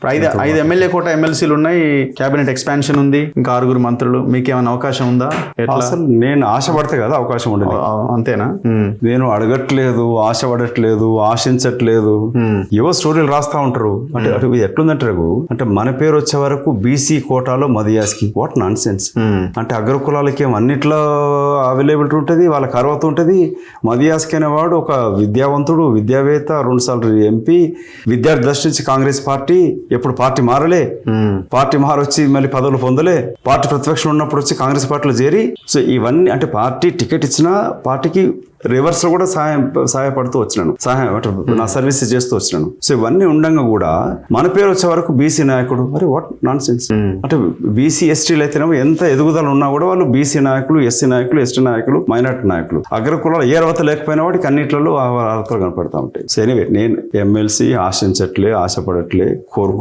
ఐదు ఎమ్మెల్యే కోట ఎమ్మెల్సీలు ఉన్నాయి, కేబినెట్ ఎక్స్పాన్షన్ ఉంది, ఇంకా 6 మంత్రులు. మీకేమైనా అవకాశం ఉందా? అసలు నేను ఆశపడితే కదా అవకాశం ఉండదు. అంతేనా? నేను అడగట్లేదు, ఆశపడట్లేదు, ఆశించట్లేదు. ఏవో స్టోరీలు రాస్తా ఉంటారు. అంటే అటు ఎట్లుందంటే రఘు, అంటే మన పేరు వచ్చే వరకు బీసీ కోటాలో మదియాస్కి వాట్ నాన్ సెన్స్. అంటే అగ్రకులాలకి అన్నిట్లో అవైలబిలిటీ ఉంటుంది, వాళ్ళకి అర్హత ఉంటుంది. మదియాస్కి అనేవాడు ఒక విద్యావంతుడు, విద్యావేత్త, 2 సార్లు ఎంపీ, విద్యార్థి దశ నుంచి కాంగ్రెస్ పార్టీ, ఎప్పుడు పార్టీ మారలే, పార్టీ మారొచ్చి మళ్ళీ పదవులు పొందలే, పార్టీ ప్రతిపక్షం ఉన్నప్పుడు వచ్చి కాంగ్రెస్ పార్టీలో చేరి. సో ఇవన్నీ అంటే పార్టీ టికెట్ ఇచ్చినా పార్టీకి రివర్స్ లో కూడా సహాయపడుతూ వచ్చినాను, నా సర్వీస్ చేస్తూ వచ్చినాను. సో ఇవన్నీ ఉండగా కూడా మన పేరు వచ్చే వరకు బీసీ నాయకుడు, మరి వాట్ నాన్ సెన్స్. అంటే బీసీ ఎస్టీలు అయితేనేమో ఎంత ఎదుగుదల ఉన్నా కూడా వాళ్ళు బీసీ నాయకులు, ఎస్సీ నాయకులు, ఎస్టీ నాయకులు, మైనార్టీ నాయకులు. అగ్రకులాలు ఏ అర్హత లేకపోయినా వాటికి అన్నింటిలో అర్హతలు కనపడతా ఉంటాయి. సో ఎనీవే, నేను ఎమ్మెల్సీ ఆశించట్లే, ఆశపడట్లే, కోరుకో